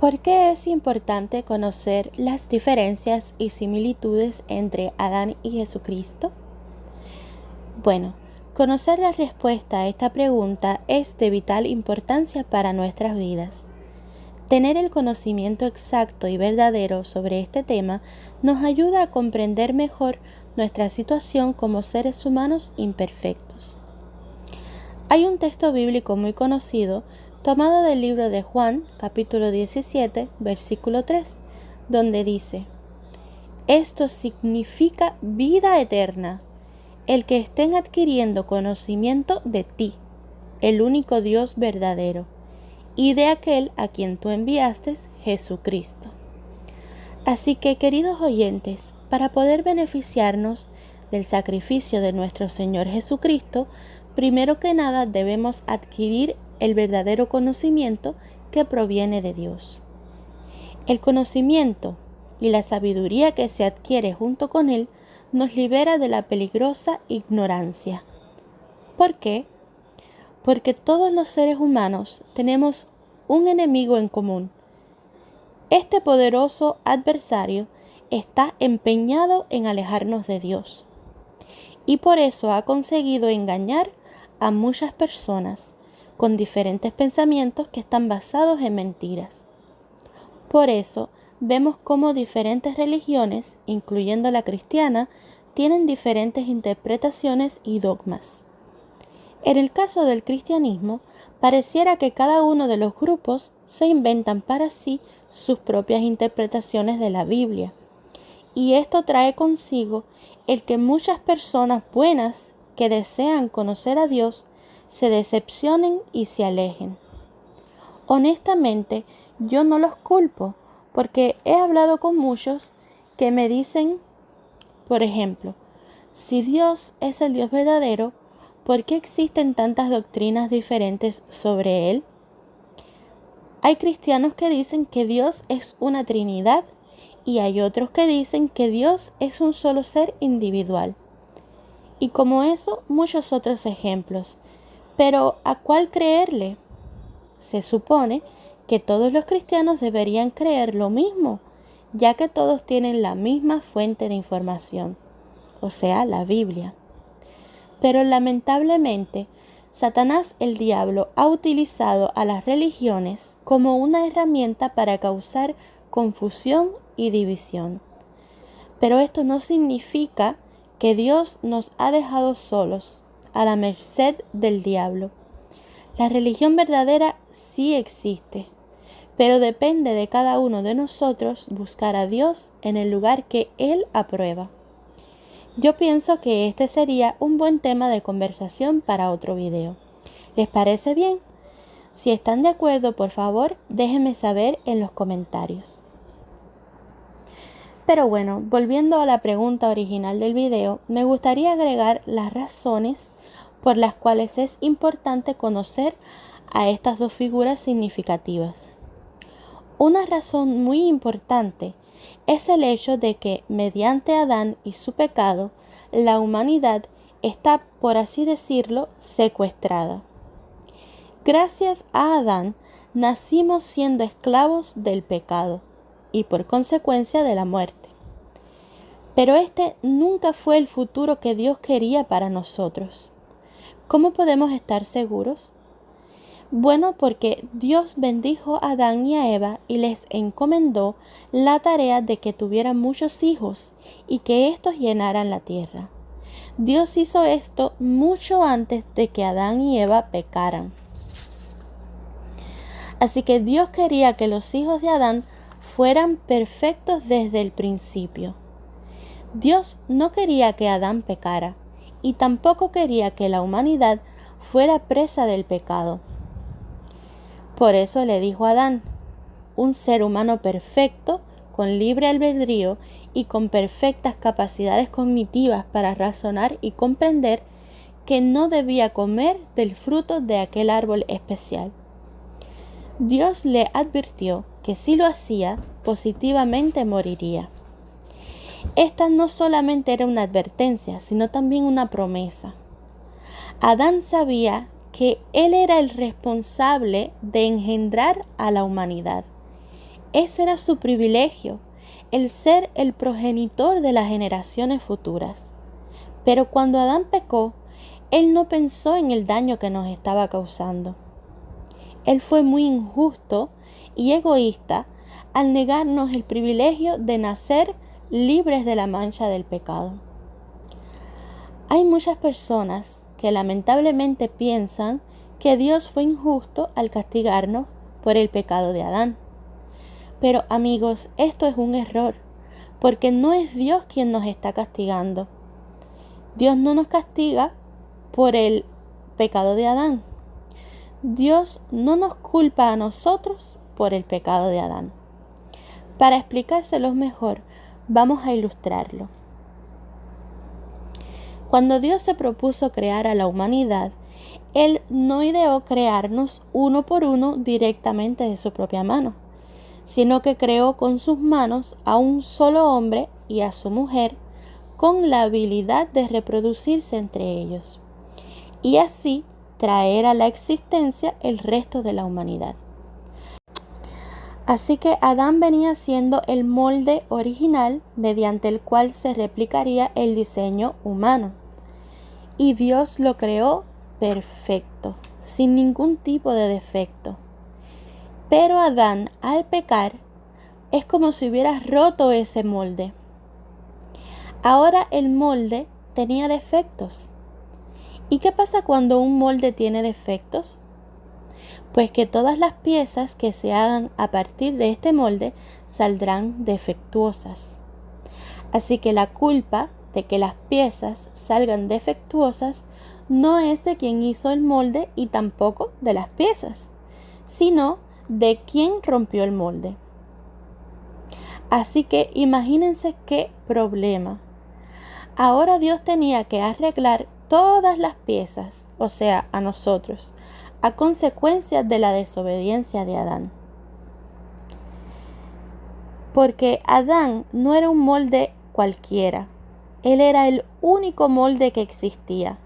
¿Por qué es importante conocer las diferencias y similitudes entre Adán y Jesucristo? Bueno, conocer la respuesta a esta pregunta es de vital importancia para nuestras vidas. Tener el conocimiento exacto y verdadero sobre este tema nos ayuda a comprender mejor nuestra situación como seres humanos imperfectos. Hay un texto bíblico muy conocido tomado del libro de Juan, capítulo 17, versículo 3, donde dice: Esto significa vida eterna, el que estén adquiriendo conocimiento de ti, el único Dios verdadero, y de aquel a quien tú enviaste, Jesucristo. Así que, queridos oyentes, para poder beneficiarnos del sacrificio de nuestro Señor Jesucristo, primero que nada debemos adquirir el verdadero conocimiento que proviene de Dios. El conocimiento y la sabiduría que se adquiere junto con él nos libera de la peligrosa ignorancia. ¿Por qué? Porque todos los seres humanos tenemos un enemigo en común. Este poderoso adversario está empeñado en alejarnos de Dios, y por eso ha conseguido engañar a muchas personas con diferentes pensamientos que están basados en mentiras. Por eso vemos cómo diferentes religiones, incluyendo la cristiana, tienen diferentes interpretaciones y dogmas. En el caso del cristianismo, pareciera que cada uno de los grupos se inventan para sí sus propias interpretaciones de la Biblia. Y esto trae consigo el que muchas personas buenas que desean conocer a Dios se decepcionen y se alejen. Honestamente, yo no los culpo, porque he hablado con muchos que me dicen, por ejemplo, si Dios es el Dios verdadero, ¿por qué existen tantas doctrinas diferentes sobre Él? Hay cristianos que dicen que Dios es una Trinidad y hay otros que dicen que Dios es un solo ser individual. Y como eso, muchos otros ejemplos. Pero ¿a cuál creerle? Se supone que todos los cristianos deberían creer lo mismo, ya que todos tienen la misma fuente de información, o sea, la Biblia. Pero lamentablemente, Satanás el diablo ha utilizado a las religiones como una herramienta para causar confusión y división. Pero esto no significa que Dios nos ha dejado solos, a la merced del diablo. La religión verdadera sí existe, pero depende de cada uno de nosotros buscar a Dios en el lugar que Él aprueba. Yo pienso que este sería un buen tema de conversación para otro video. ¿Les parece bien? Si están de acuerdo, por favor, déjenme saber en los comentarios. Pero bueno, volviendo a la pregunta original del video, me gustaría agregar las razones por las cuales es importante conocer a estas dos figuras significativas. Una razón muy importante es el hecho de que mediante Adán y su pecado, la humanidad está, por así decirlo, secuestrada. Gracias a Adán, nacimos siendo esclavos del pecado y por consecuencia de la muerte. Pero este nunca fue el futuro que Dios quería para nosotros. ¿Cómo podemos estar seguros? Bueno, porque Dios bendijo a Adán y a Eva y les encomendó la tarea de que tuvieran muchos hijos y que éstos llenaran la tierra. Dios hizo esto mucho antes de que Adán y Eva pecaran. Así que Dios quería que los hijos de Adán fueran perfectos desde el principio. Dios no quería que Adán pecara y tampoco quería que la humanidad fuera presa del pecado. Por eso le dijo a Adán, un ser humano perfecto, con libre albedrío y con perfectas capacidades cognitivas para razonar y comprender, que no debía comer del fruto de aquel árbol especial. Dios le advirtió que si lo hacía, positivamente moriría. Esta no solamente era una advertencia, sino también una promesa. Adán sabía que él era el responsable de engendrar a la humanidad. Ese era su privilegio, el ser el progenitor de las generaciones futuras. Pero cuando Adán pecó, él no pensó en el daño que nos estaba causando. Él fue muy injusto y egoísta al negarnos el privilegio de nacer libres de la mancha del pecado. Hay muchas personas que lamentablemente piensan que Dios fue injusto al castigarnos por el pecado de Adán. Pero amigos, esto es un error, porque no es Dios quien nos está castigando. Dios no nos castiga por el pecado de Adán. Dios no nos culpa a nosotros por el pecado de Adán. Para explicárselo mejor, vamos a ilustrarlo. Cuando Dios se propuso crear a la humanidad, Él no ideó crearnos uno por uno directamente de su propia mano, sino que creó con sus manos a un solo hombre y a su mujer con la habilidad de reproducirse entre ellos, y así traer a la existencia el resto de la humanidad. Así que Adán venía siendo el molde original mediante el cual se replicaría el diseño humano. Y Dios lo creó perfecto, sin ningún tipo de defecto. Pero Adán, al pecar, es como si hubiera roto ese molde. Ahora el molde tenía defectos. ¿Y qué pasa cuando un molde tiene defectos? Pues que todas las piezas que se hagan a partir de este molde saldrán defectuosas. Así que la culpa de que las piezas salgan defectuosas no es de quien hizo el molde y tampoco de las piezas, sino de quien rompió el molde. Así que imagínense qué problema. Ahora Dios tenía que arreglar todas las piezas, o sea, a nosotros, a consecuencia de la desobediencia de Adán. Porque Adán no era un molde cualquiera, él era el único molde que existía.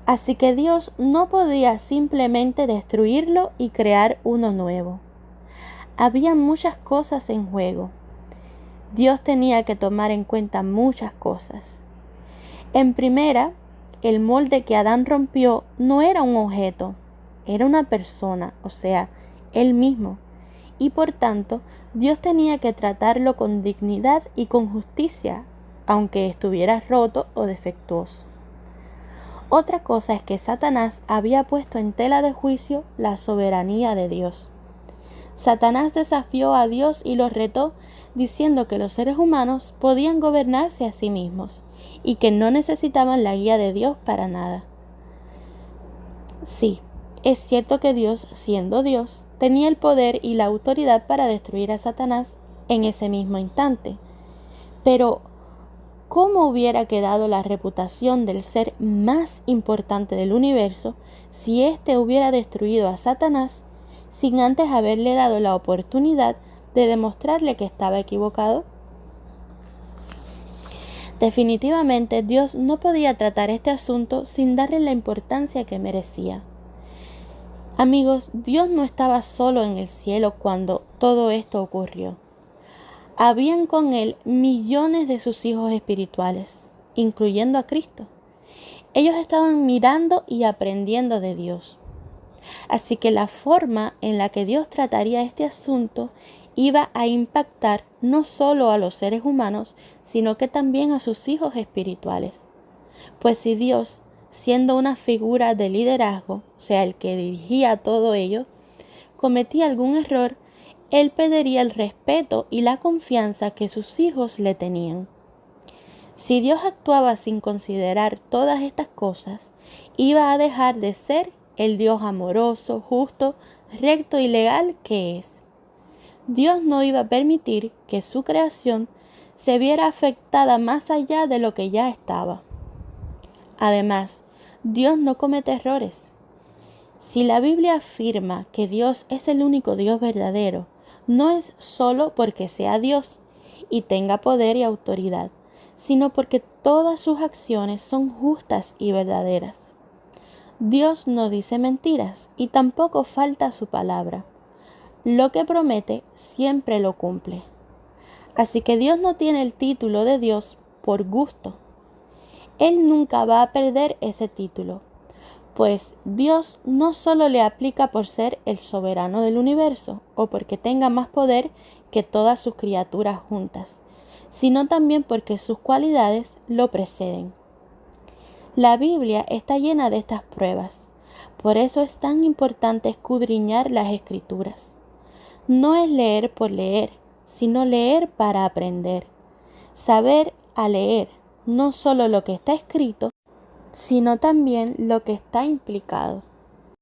Así que Dios no podía simplemente destruirlo y crear uno nuevo. Había muchas cosas en juego. Dios tenía que tomar en cuenta muchas cosas. En primera, el molde que Adán rompió no era un objeto, era una persona, o sea, él mismo. Y por tanto, Dios tenía que tratarlo con dignidad y con justicia, aunque estuviera roto o defectuoso. Otra cosa es que Satanás había puesto en tela de juicio la soberanía de Dios. Satanás desafió a Dios y lo retó diciendo que los seres humanos podían gobernarse a sí mismos y que no necesitaban la guía de Dios para nada. Sí, es cierto que Dios, siendo Dios, tenía el poder y la autoridad para destruir a Satanás en ese mismo instante. Pero, ¿cómo hubiera quedado la reputación del ser más importante del universo si éste hubiera destruido a Satanás sin antes haberle dado la oportunidad de demostrarle que estaba equivocado? Definitivamente Dios no podía tratar este asunto sin darle la importancia que merecía. Amigos, Dios no estaba solo en el cielo cuando todo esto ocurrió. Habían con él millones de sus hijos espirituales, incluyendo a Cristo. Ellos estaban mirando y aprendiendo de Dios. Así que la forma en la que Dios trataría este asunto iba a impactar no solo a los seres humanos, sino que también a sus hijos espirituales. Pues si Dios, siendo una figura de liderazgo, o sea, el que dirigía todo ello, cometía algún error, Él perdería el respeto y la confianza que sus hijos le tenían. Si Dios actuaba sin considerar todas estas cosas, iba a dejar de ser el Dios amoroso, justo, recto y legal que es. Dios no iba a permitir que su creación se viera afectada más allá de lo que ya estaba. Además, Dios no comete errores. Si la Biblia afirma que Dios es el único Dios verdadero, no es solo porque sea Dios y tenga poder y autoridad, sino porque todas sus acciones son justas y verdaderas. Dios no dice mentiras y tampoco falta a su palabra. Lo que promete siempre lo cumple. Así que Dios no tiene el título de Dios por gusto. Él nunca va a perder ese título, pues Dios no solo le aplica por ser el soberano del universo o porque tenga más poder que todas sus criaturas juntas, sino también porque sus cualidades lo preceden. La Biblia está llena de estas pruebas. Por eso es tan importante escudriñar las Escrituras. No es leer por leer, sino leer para aprender. Saber a leer no solo lo que está escrito, sino también lo que está implicado.